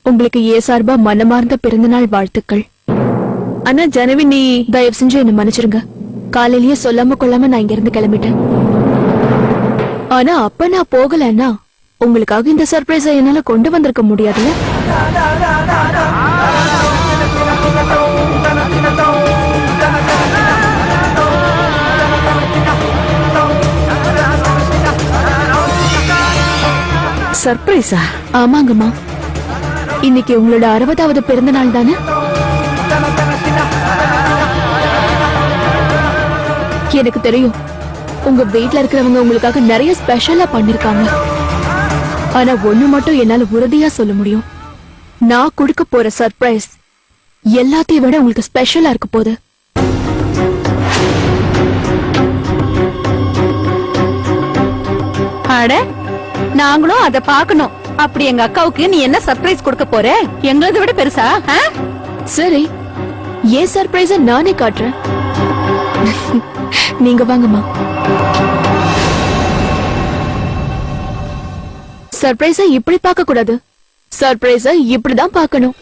உங்களுக்கு சார்பா மனமார்ந்த பிறந்தநாள் வாழ்த்துக்கள். ஆனா ஜனவி, நீ தயவு செஞ்சு என்ன மன்னிச்சிருங்க. காலையிலேயே சொல்லாம கொள்ளாம நான் இங்க இருந்து கிளம்பிட்டேன். ஆனா அப்ப நான் போகலன்னா உங்களுக்காக இந்த சர்ப்ரைஸை என்னால கொண்டு வந்திருக்க முடியாதுல்ல. சர்ப்ரைஸா? ஆமாங்கம்மா, இன்னைக்கு உங்களோட 60வது பிறந்த நாள் தானே. எனக்கு தெரியும் உங்க வீட்ல இருக்கிறவங்க உங்களுக்காக நிறைய ஸ்பெஷலா பண்ணிருக்காங்க. ஆனா ஒண்ணு மட்டும் என்னால உறுதியா சொல்ல முடியும், நான் கொடுக்க போற சர்ப்ரைஸ் எல்லாத்தையும் விட உங்களுக்கு ஸ்பெஷலா இருக்க போகுது. அட, நாங்களும் அத பாக்கணும். அப்படி எங்க அக்காவுக்கு நீ என்ன சர்ப்ரைஸ் கொடுக்க போற? எங்களதை விட பெருசா? சரி, ஏன் சர்ப்ரைஸ நானே காட்டுறேன். நீங்க வாங்கம்மா. சர்ப்ரைஸ இப்படி பார்க்க கூடாது, சர்ப்ரைஸ இப்படிதான் பார்க்கணும்.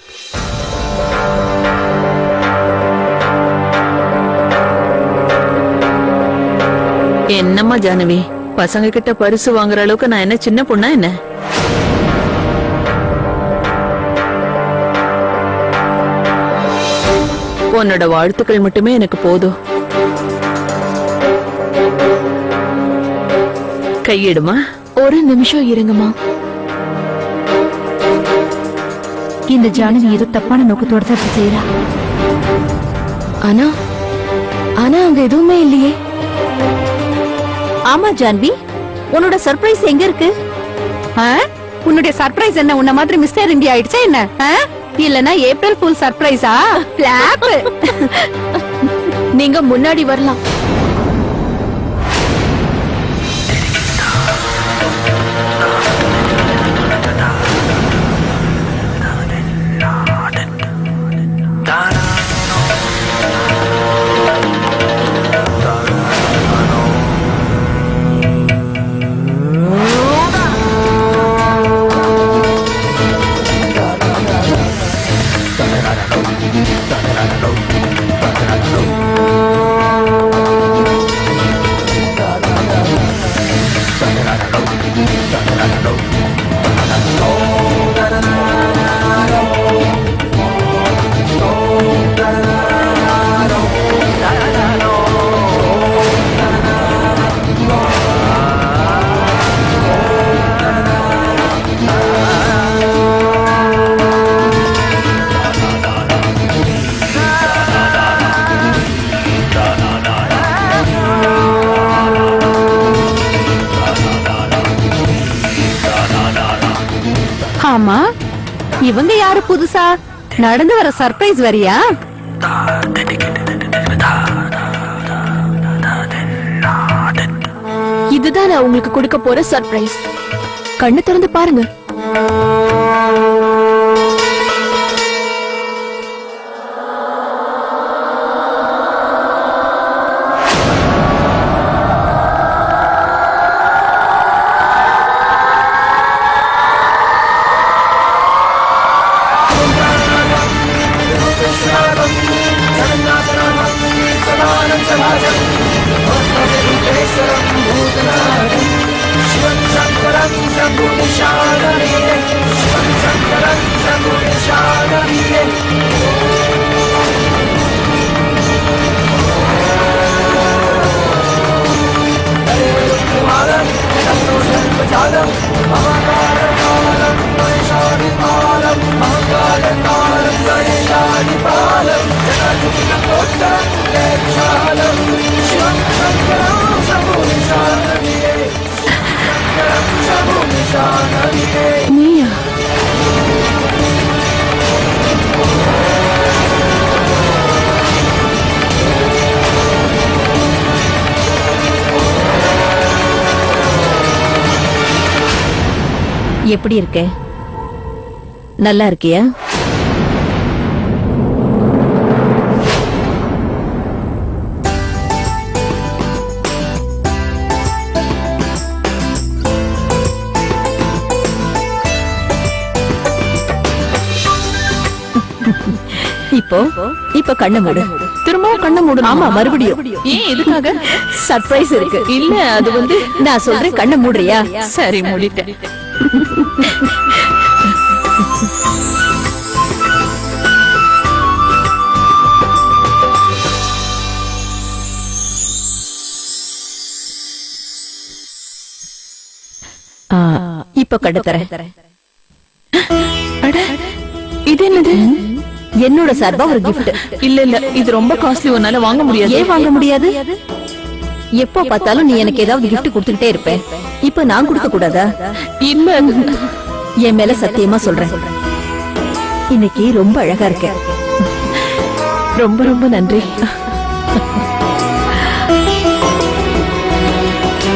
என்னம்மா ஜானவி, பசங்க கிட்ட பரிசு வாங்குற அளவுக்கு நான் என்ன சின்ன பொண்ணா என்ன? உன்னோட வாழ்த்துக்கள் மட்டுமே எனக்கு போதும். கையிடுமா. ஒரு நிமிஷம் இருங்கம்மா. இந்த ஜானவி ஏதோ தப்பான நோக்கத்தோட தான் செய்யறா. ஆனா ஆனா அங்க எதுவுமே இல்லையே. ஆமா ஜான்வி, உன்னோட சர்ப்ரைஸ் எங்க இருக்கு? உன்னுடைய சர்ப்ரைஸ் என்ன உன்ன மாதிரி மிஸ்டர் இந்தியா ஆயிடுச்சா என்ன? இல்லனா ஏப்ரல் ஃபூல் சர்ப்ரைஸா? பிளாப். நீங்க முன்னாடி வரலாம். ஆமா, இவங்க யாரு புதுசா? நடந்து வர சர்ப்ரைஸ் வரியா? இதுதான் நான் உங்களுக்கு கொடுக்க போற சர்ப்ரைஸ். கண்ணு திறந்து பாருங்க. நீயா? எப்படி இருக்க? நல்லா இருக்கியா? இப்ப கண்ண மூடு. திரும்பவும் கண்ண மூடணும். ஆமா, மறுபடியும். ஏன் எதுக்காக? சர்ப்ரைஸ் இருக்கு. இல்ல அது வந்து நான் சொல்றேன், கண்ண மூடுறியா? சரி மூடிட்டேன். இப்ப கண்ண தரேன். அட இது என்னது? என்னோட சார்பா ஒரு gift. இல்ல இல்ல இது ரொம்ப காஸ்ட்லி, உன்னால வாங்க முடியாது. ஏன் வாங்க முடியாது? எப்போ பார்த்தாலும் நீ எனக்கு ஏதாவது gift கொடுத்துக்கிட்டே இருப்ப. இப்ப நான் கொடுக்க கூடாதா? இல்ல என் மேல சத்தியமா சொல்றேன், இன்னைக்கு ரொம்ப அழகா இருக்க. ரொம்ப ரொம்ப நன்றி.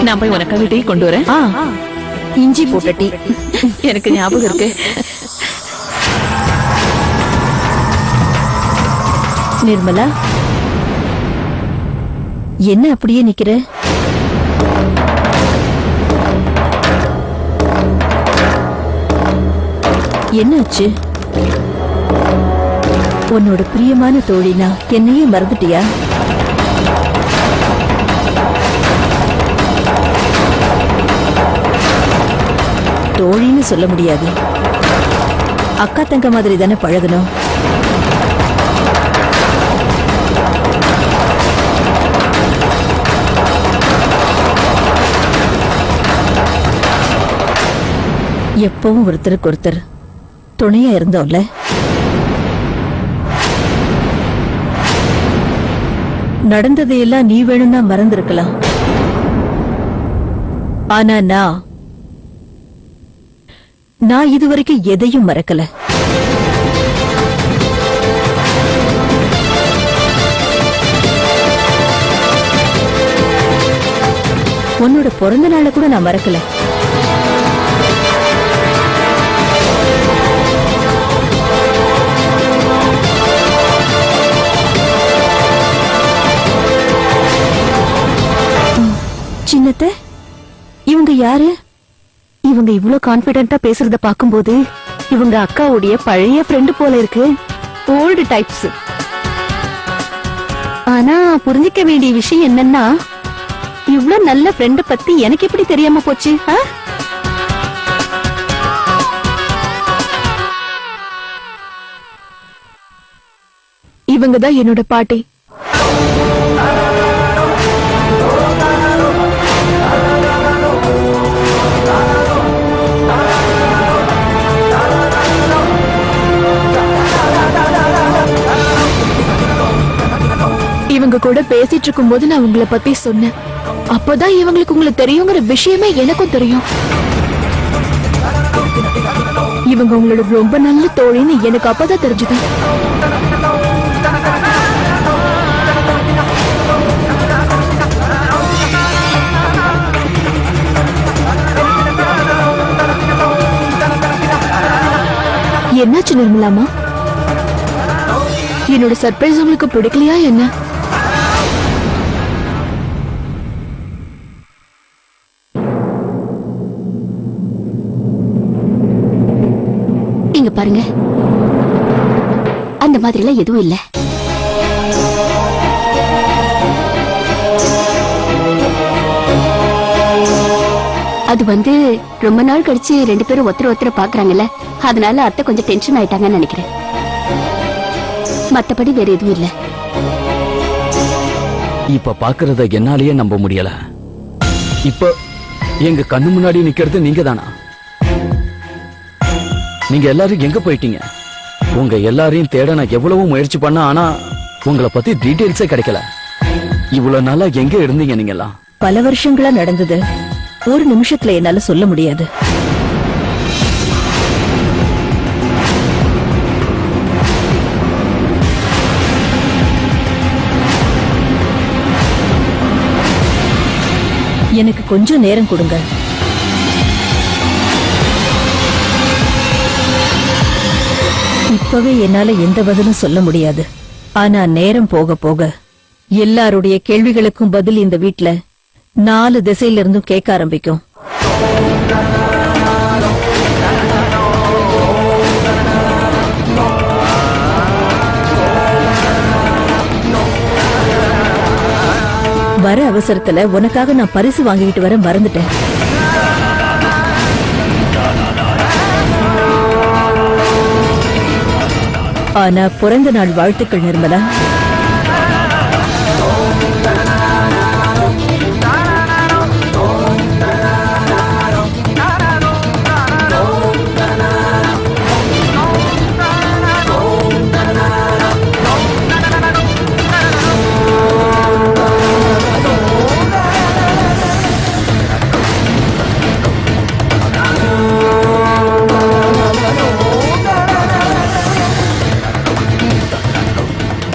நான் போய் உனக்காக டீ கொண்டு வரேன். இஞ்சி போட்ட டீ. எனக்கு ஞாபகம் இருக்கு. நிர்மலா, என்ன அப்படியே நிக்கிற? என்னாச்சு? உன்னோட பிரியமான தோழினா என்னையே மறந்துட்டியா? தோழின்னு சொல்ல முடியாது, அக்கா தங்க மாதிரி தானே பழகணும். எப்பவும் ஒருத்தருக்கு ஒருத்தர் துணையா இருந்தோம்ல. நடந்ததையெல்லாம் நீ வேணும்னா மறந்திருக்கலாம். ஆனா நான் இதுவரைக்கும் எதையும் மறக்கல. உன்னோட பிறந்த நாளை கூட நான் மறக்கல. சின்னத்த, இவங்க யாரு? இவங்க இவ்ளோ கான்பிடென்ட்டா பேசுறத பாக்கும்போது இவங்க அக்காவுடைய பழைய ஃப்ரெண்டு போல இருக்கு. Old types. ஆனா புரிஞ்சிக்க வேண்டிய விஷயம் என்னன்னா, இவ்ளோ நல்ல ஃப்ரெண்ட பத்தி எனக்கு எப்படி தெரியாம போச்சு? இவங்க தான் என்னோட பாட்டி. இவங்க கூட பேசிட்டு இருக்கும் போது நான் உங்களை பத்தி சொன்னேன். அப்பதான் இவங்களுக்கு உங்களுக்கு தெரியுங்கிற விஷயமே எனக்கும் தெரியும். இவங்க உங்களோட ரொம்ப நல்ல தோழின்னு எனக்கு அப்பதான் தெரிஞ்சது. என்னாச்சு நிர்மலாமா? என்னோட சர்ப்ரைஸ் உங்களுக்கு பிடிக்கலையா என்ன? இங்க பாருங்க, அந்த மாதிரி எல்லாம் எதுவும் இல்ல. அது வந்து ரொம்ப நாள் கழிச்சு ரெண்டு பேரும் ஒருத்தர பாக்குறாங்கல்ல, அதனால அத்தை கொஞ்சம் டென்ஷன் ஆயிட்டாங்கன்னு நினைக்கிறேன். மத்தபடி வேற எதுவும் இல்ல. இப்ப பாக்குறத என்னாலேயே நம்ப முடியல. இப்ப எங்க கண்ணு முன்னாடி நிக்கிறது நீங்க தானா? நீங்க எல்லாரும் எங்க போயிட்டீங்க? உங்க எல்லாரையும் தேட நான் எவ்வளவு முயற்சி பண்ண, ஆனா உங்களை பத்தி டீடைல்ஸே கிடைக்கல. இவ்வளவு நாளா எங்க இருந்தீங்க நீங்கெல்லாம்? பல வருஷங்களா நடந்தது ஒரு நிமிஷத்துல என்னால சொல்ல முடியாது. எனக்கு கொஞ்சம் நேரம் கொடுங்க. இப்பவே என்னால எந்த பதிலும் சொல்ல முடியாது. ஆனா நேரம் போக போக எல்லாருடைய கேள்விகளுக்கும் பதில் இந்த வீட்ல 4 திசையில இருந்தும் கேட்க ஆரம்பிக்கும். வர அவசரத்துல உனக்காக நான் பரிசு வாங்கிட்டு வர மறந்துட்டேன். ஆனா பிறந்த நாள் வாழ்த்துக்கள் நிர்மலா.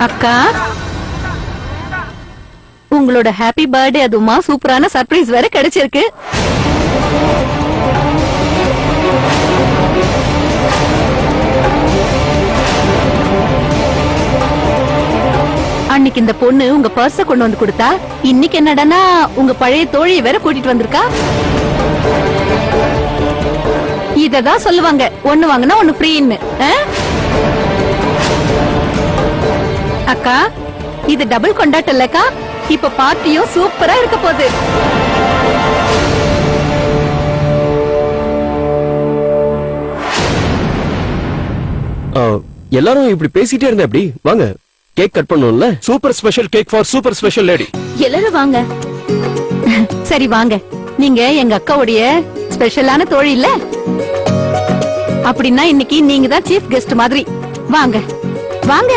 அக்கா, உங்களோட ஹாப்பி பர்த்டே அதுமா சூப்பரான சர்ப்ரைஸ் வேற கிடைச்சிருக்கு. அன்னைக்கு இந்த பொண்ணு உங்க பர்ஸ கொண்டு வந்து கொடுத்தா, இன்னைக்கு என்னடனா உங்க பழைய தோழியை வேற கூட்டிட்டு வந்திருக்கா. இததான் சொல்லுவாங்க, ஒண்ணு வாங்கினா ஒண்ணு ஃப்ரீன்னு. அக்கா, இது டபுள் கொண்டாட்டம் இல்லக்கா. இப்ப பார்ட்டியும் சூப்பரா இருக்க போகுது. எல்லாரும் இப்படி பேசிட்டே இருந்தா எப்படி? வாங்க கேக் கட் பண்ணுவோம்ல. Super special cake for super special lady. எல்லாரும் வாங்க. சரி வாங்க. நீங்க எங்க அக்காவுடைய ஸ்பெஷலான தோழி இல்ல? அப்படின்னா இன்னைக்கு நீங்க தான் சீஃப் கெஸ்ட் மாதிரி. வாங்க வாங்க.